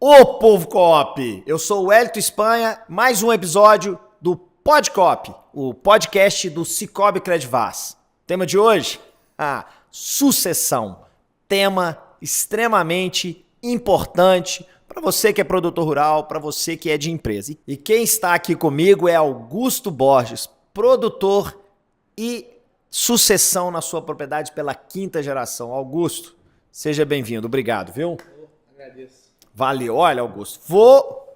Ô povo coop, eu sou o Hélito Espanha, mais um episódio do Podcoop, o podcast do Cicobi Credivaz. Tema de hoje? Sucessão. Tema extremamente importante para você que é produtor rural, para você que é de empresa. E quem está aqui comigo é Augusto Borges, produtor e sucessão na sua propriedade pela 5ª geração. Augusto, seja bem-vindo. Obrigado, viu? Agradeço. Valeu. Olha, Augusto, vou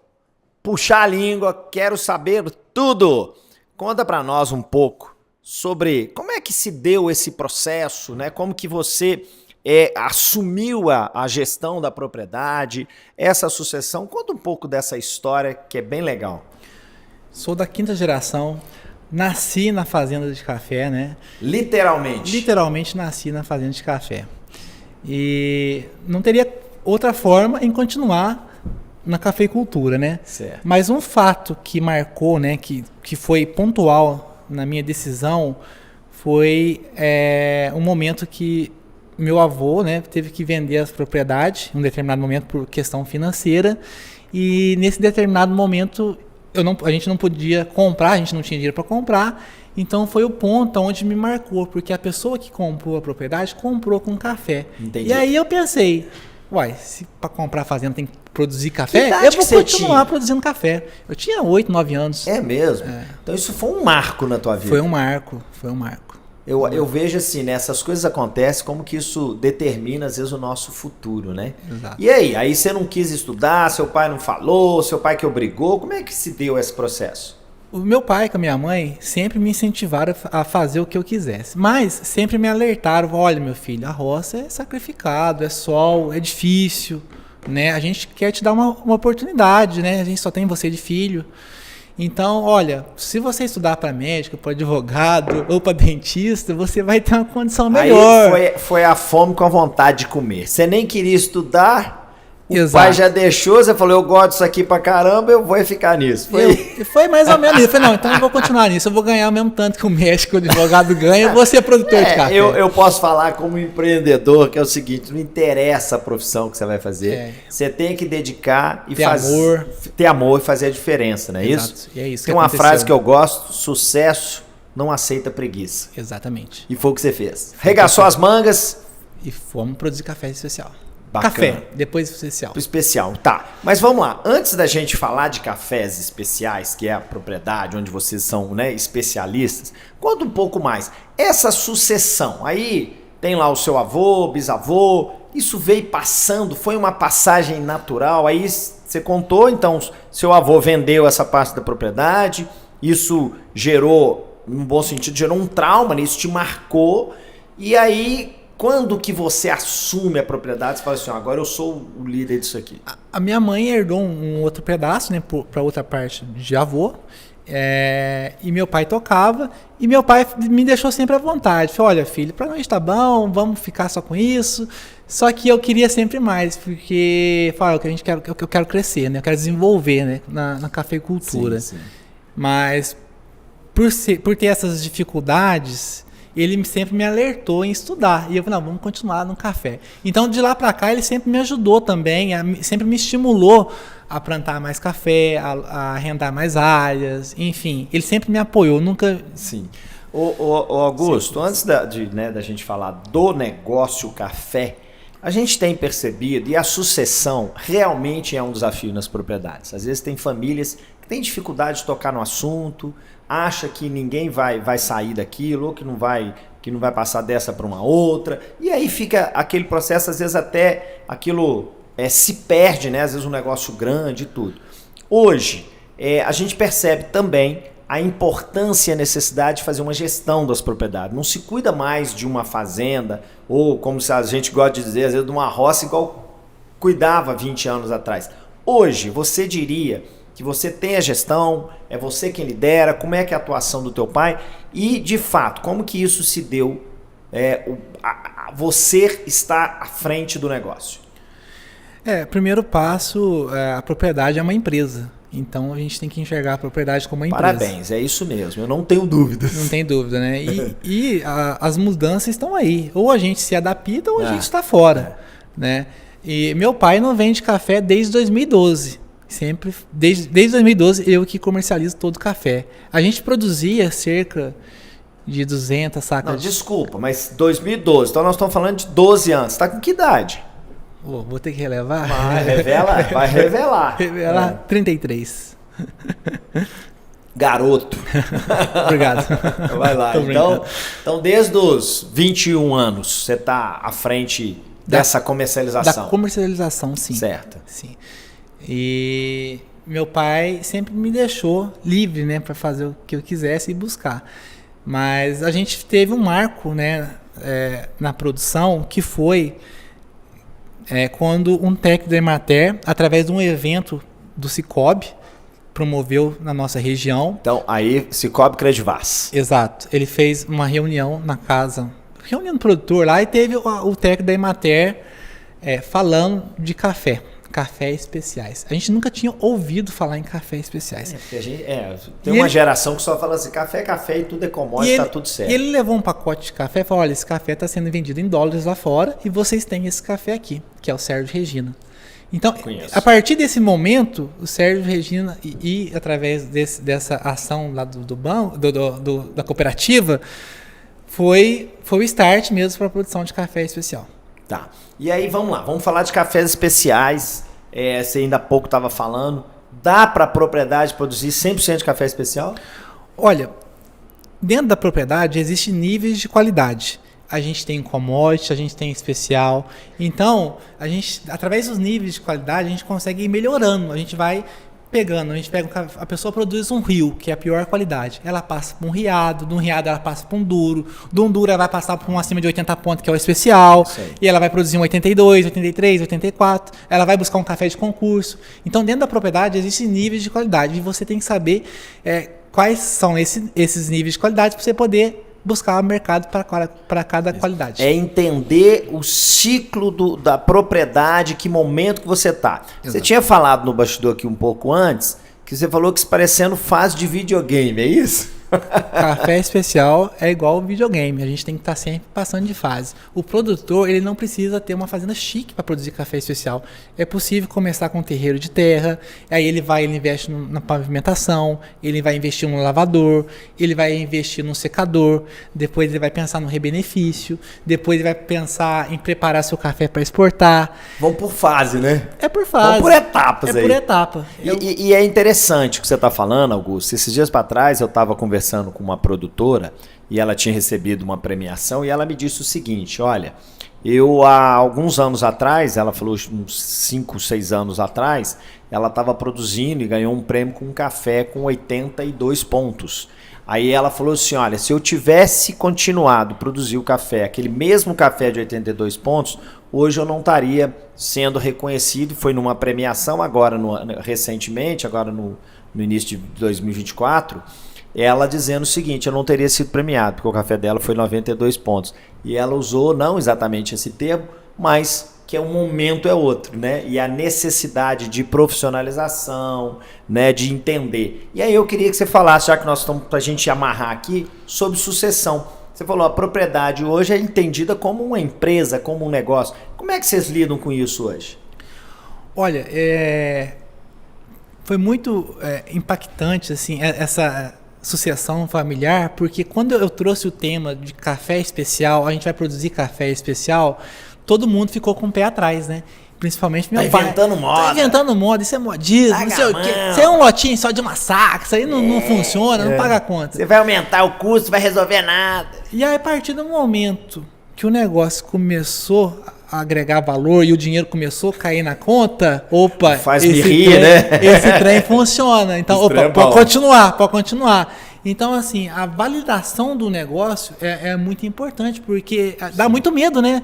puxar a língua, quero saber tudo. Conta para nós um pouco sobre como é que se deu esse processo, né? Como que você assumiu a gestão da propriedade, essa sucessão. Conta um pouco dessa história que é bem legal. Sou da 5ª geração, nasci na fazenda de café, né? Literalmente? Literalmente nasci na fazenda de café. E não teria outra forma em continuar na cafeicultura, né? Certo. Mas um fato que marcou, né, que foi pontual na minha decisão, foi um momento que meu avô, né, teve que vender as propriedades em um determinado momento por questão financeira, e nesse determinado momento a gente não podia comprar, a gente não tinha dinheiro para comprar. Então foi o ponto onde me marcou, porque a pessoa que comprou a propriedade comprou com café. Entendi. E aí eu pensei, se para comprar a fazenda tem que produzir café, idade eu vou que você continuar tinha? Produzindo café. Eu tinha 8, 9 anos. É mesmo? Então isso foi um marco na tua vida. Foi um marco. Eu vejo assim, né? Essas coisas acontecem, como que isso determina, às vezes, o nosso futuro, né? Exato. E aí você não quis estudar, seu pai não falou, seu pai que obrigou, como é que se deu esse processo? O meu pai com a minha mãe sempre me incentivaram a fazer o que eu quisesse, mas sempre me alertaram, olha meu filho, a roça é sacrificado, é sol, é difícil, né? A gente quer te dar uma oportunidade, né? A gente só tem você de filho. Então, olha, se você estudar para médico, para advogado ou para dentista, você vai ter uma condição melhor. Aí foi a fome com a vontade de comer. Você nem queria estudar, o Exato. pai já deixou, você falou, eu gosto disso aqui pra caramba, eu vou ficar nisso. Foi mais ou menos isso. Eu falei, não, então eu vou continuar nisso, eu vou ganhar o mesmo tanto que o médico, o advogado ganha, eu vou ser produtor de café. Eu posso falar como empreendedor, que é o seguinte, não interessa a profissão que você vai fazer, você tem que dedicar e ter amor e fazer a diferença, não é Exato. isso? E é isso Tem que uma aconteceu. frase que eu gosto, sucesso não aceita preguiça. Exatamente. E foi o que você fez. Regaçou as mangas. E fomos produzir café especial. Bacana. Café, depois especial. Especial, tá. Mas vamos lá. Antes da gente falar de cafés especiais, que é a propriedade onde vocês são, né, especialistas, conta um pouco mais. Essa sucessão, aí tem lá o seu avô, bisavô, isso veio passando, foi uma passagem natural, aí você contou, então, seu avô vendeu essa parte da propriedade, isso gerou, num bom sentido, gerou um trauma, né? Isso te marcou, e aí... Quando que você assume a propriedade, você fala assim, agora eu sou o líder disso aqui? A minha mãe herdou um outro pedaço, né, para outra parte de avô, e meu pai tocava, e meu pai me deixou sempre à vontade. Falei, olha filho, para nós tá bom, vamos ficar só com isso. Só que eu queria sempre mais, porque eu quero crescer, né, eu quero desenvolver, né, na cafeicultura. Sim. Mas por ter essas dificuldades... ele sempre me alertou em estudar. E eu falei, não, vamos continuar no café. Então, de lá para cá, ele sempre me ajudou também, sempre me estimulou a plantar mais café, a arrendar mais áreas, enfim. Ele sempre me apoiou, nunca... Sim. Ô Augusto, antes da gente falar do negócio café, a gente tem percebido, e a sucessão realmente é um desafio nas propriedades. Às vezes tem famílias que têm dificuldade de tocar no assunto, acha que ninguém vai sair daquilo, ou que não vai passar dessa para uma outra, e aí fica aquele processo, às vezes até aquilo se perde, né? Às vezes um negócio grande e tudo. Hoje, a gente percebe também a importância e a necessidade de fazer uma gestão das propriedades. Não se cuida mais de uma fazenda, ou como a gente gosta de dizer, às vezes de uma roça igual cuidava 20 anos atrás. Hoje, você diria que você tem a gestão, é você quem lidera, como é que é a atuação do teu pai e, de fato, como que isso se deu, você está à frente do negócio? Primeiro passo, a propriedade é uma empresa. Então a gente tem que enxergar a propriedade como uma empresa. Parabéns, é isso mesmo, eu não tenho dúvidas. Não tem dúvida, né? E as mudanças estão aí. Ou a gente se adapta ou a gente está fora. Né? E meu pai não vende café desde 2012. Sempre, desde 2012, eu que comercializo todo o café. A gente produzia cerca de 200 sacas. Não, desculpa, mas 2012, então nós estamos falando de 12 anos. Você tá com que idade? Vou ter que relevar? Vai revelar. Revelar 33. Garoto. Obrigado. Vai lá. Então, desde os 21 anos, você está à frente dessa comercialização. Da comercialização, sim. Certo. Sim. E meu pai sempre me deixou livre, né, para fazer o que eu quisesse e buscar. Mas a gente teve um marco, né, na produção, que foi quando um técnico da Emater, através de um evento do Cicobi, promoveu na nossa região. Então, aí, Cicobi Credivaz. Exato. Ele fez uma reunião na casa, reunião do produtor lá, e teve o técnico da Emater falando de cafés especiais. A gente nunca tinha ouvido falar em cafés especiais. Tem uma geração que só fala assim, café e tudo é commodity, tá tudo certo. E ele levou um pacote de café e falou, olha, esse café está sendo vendido em dólares lá fora e vocês têm esse café aqui, que é o Sérgio Regina. Então, a partir desse momento, o Sérgio Regina, e através dessa ação lá do banco, da cooperativa, foi o start mesmo para a produção de café especial. Tá. E aí, vamos lá. Vamos falar de cafés especiais. Você ainda há pouco estava falando. Dá para a propriedade produzir 100% de café especial? Olha, dentro da propriedade existem níveis de qualidade. A gente tem commodity, a gente tem especial. Então, através dos níveis de qualidade, a gente consegue ir melhorando. A gente vai pegando, a pessoa produz um rio, que é a pior qualidade. Ela passa por um riado, de um riado ela passa por um duro, de um duro ela vai passar por um acima de 80 pontos, que é o especial, e ela vai produzir um 82, 83, 84, ela vai buscar um café de concurso. Então, dentro da propriedade, existem níveis de qualidade, e você tem que saber quais são esses níveis de qualidade para você poder buscar o mercado para cada qualidade. É entender o ciclo da propriedade, que momento que você está. Você tinha falado no bastidor aqui um pouco antes, que você falou que se parecendo fase de videogame, é isso? Café especial é igual videogame, a gente tem que estar sempre passando de fase. O produtor, ele não precisa ter uma fazenda chique para produzir café especial. É possível começar com um terreiro de terra, aí ele investe na pavimentação, ele vai investir no lavador, ele vai investir no secador, depois ele vai pensar no rebenefício, depois ele vai pensar em preparar seu café para exportar. Vão por fase, né? É por fase. Vão por etapas aí. É por etapa. E é interessante o que você está falando, Augusto. Esses dias para trás eu estava conversando com uma produtora e ela tinha recebido uma premiação e ela me disse o seguinte, olha, eu há alguns anos atrás, ela falou uns 5, 6 anos atrás, ela estava produzindo e ganhou um prêmio com um café com 82 pontos. Aí ela falou assim, olha, se eu tivesse continuado a produzir o café, aquele mesmo café de 82 pontos, hoje eu não estaria sendo reconhecido. Foi numa premiação agora, recentemente, agora no início de 2024, ela dizendo o seguinte, eu não teria sido premiado, porque o café dela foi 92 pontos. E ela usou, não exatamente esse termo, mas que um momento é outro, né? E a necessidade de profissionalização, né? De entender. E aí eu queria que você falasse, já que nós estamos para a gente amarrar aqui, sobre sucessão. Você falou, a propriedade hoje é entendida como uma empresa, como um negócio. Como é que vocês lidam com isso hoje? Olha, foi muito impactante, assim, essa sucessão familiar, porque quando eu trouxe o tema de café especial, a gente vai produzir café especial, todo mundo ficou com o pé atrás, né? Principalmente meu pai. Inventando moda. Tá inventando moda, isso é modismo, não sei o quê. Isso é um lotinho só de uma saca, isso aí não funciona, não paga conta. Você vai aumentar o custo, vai resolver nada. E aí, a partir do momento que o negócio começou a agregar valor e o dinheiro começou a cair na conta, opa, faz-me rir, né? Esse trem funciona. Então, opa, pode continuar. Então, assim, a validação do negócio é muito importante, porque dá muito medo, né?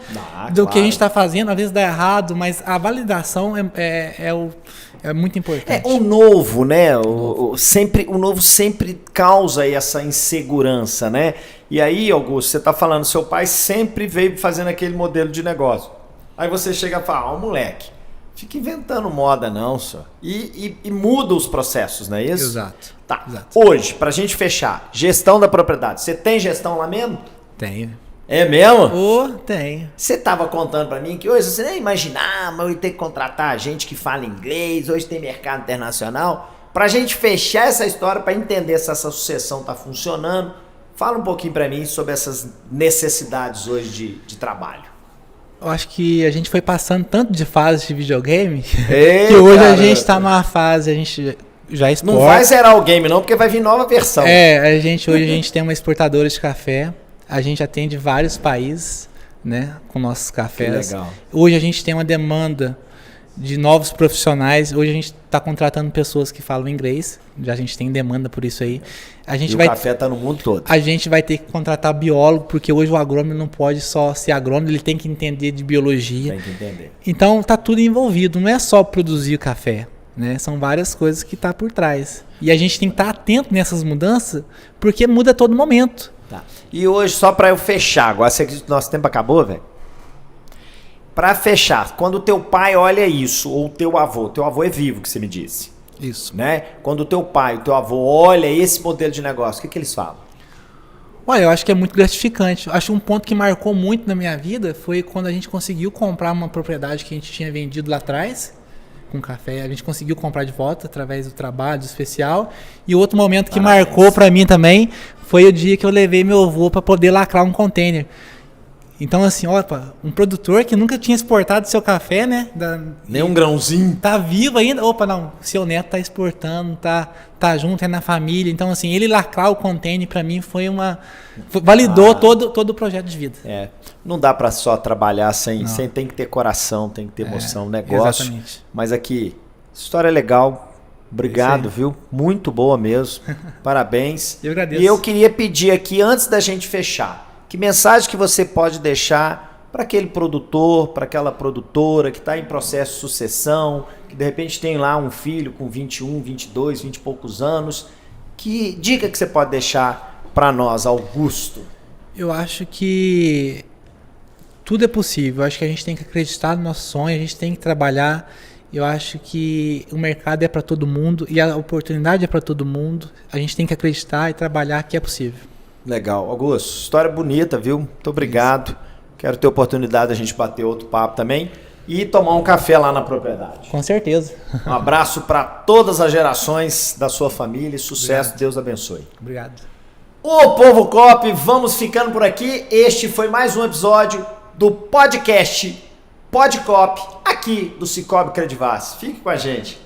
Do que a gente está fazendo, às vezes dá errado, mas a validação é muito importante. O novo, né? O novo sempre causa essa insegurança, né? E aí, Augusto, você está falando, seu pai sempre veio fazendo aquele modelo de negócio. Aí você chega e fala, moleque, fica inventando moda não, só. E muda os processos, não é isso? Exato. Tá. Exato. Hoje, pra gente fechar, gestão da propriedade. Você tem gestão lá mesmo? Tenho. É mesmo? Tem. Você tava contando pra mim que hoje você nem imaginava, eu ia ter que contratar gente que fala inglês, hoje tem mercado internacional. Pra gente fechar essa história, pra entender se essa sucessão tá funcionando, fala um pouquinho pra mim sobre essas necessidades hoje de trabalho. Eu acho que a gente foi passando tanto de fases de videogame Ei, que hoje cara, a gente tá numa fase, a gente já exporta. Não vai zerar o game não, porque vai vir nova versão. Hoje a gente tem uma exportadora de café, a gente atende vários países, né, com nossos cafés. Que legal. Hoje a gente tem uma demanda de novos profissionais. Hoje a gente está contratando pessoas que falam inglês. Já a gente tem demanda por isso aí. O café está no mundo todo. A gente vai ter que contratar biólogo, porque hoje o agrônomo não pode só ser agrônomo, ele tem que entender de biologia. Tem que entender. Então está tudo envolvido. Não é só produzir o café, né? São várias coisas que tá por trás. E a gente tem que estar atento nessas mudanças, porque muda a todo momento. Tá. E hoje, só para eu fechar, agora nosso tempo acabou, velho? Para fechar, quando o teu pai olha isso, ou o teu avô é vivo, que você me disse. Isso. Né? Quando o teu pai, o teu avô olha esse modelo de negócio, o que eles falam? Olha, eu acho que é muito gratificante. Acho que um ponto que marcou muito na minha vida foi quando a gente conseguiu comprar uma propriedade que a gente tinha vendido lá atrás, com café. A gente conseguiu comprar de volta através do trabalho especial. E outro momento que marcou para mim também foi o dia que eu levei meu avô para poder lacrar um container. Então, assim, opa, um produtor que nunca tinha exportado seu café, né? Nem um grãozinho. Tá vivo ainda. Opa, não, seu neto tá exportando, tá junto, é na família. Então, assim, ele lacrar o container pra mim validou todo o projeto de vida. É, não dá pra só trabalhar sem tem que ter coração, tem que ter emoção, negócio. Exatamente. Mas aqui, história é legal. Obrigado, viu? Muito boa mesmo. Parabéns. Eu agradeço. E eu queria pedir aqui, antes da gente fechar, que mensagem que você pode deixar para aquele produtor, para aquela produtora que está em processo de sucessão, que de repente tem lá um filho com 21, 22, 20 e poucos anos. Que dica que você pode deixar para nós, Augusto? Eu acho que tudo é possível. Eu acho que a gente tem que acreditar no nosso sonho, a gente tem que trabalhar. Eu acho que o mercado é para todo mundo e a oportunidade é para todo mundo. A gente tem que acreditar e trabalhar que é possível. Legal. Augusto, história bonita, viu? Muito obrigado. Isso. Quero ter oportunidade de a gente bater outro papo também e tomar um café lá na propriedade. Com certeza. Um abraço para todas as gerações da sua família e sucesso. Obrigado. Deus abençoe. Obrigado. Ô Povo Cop, vamos ficando por aqui. Este foi mais um episódio do podcast Podcop, aqui do Cicobi Credivac. Fique com a gente.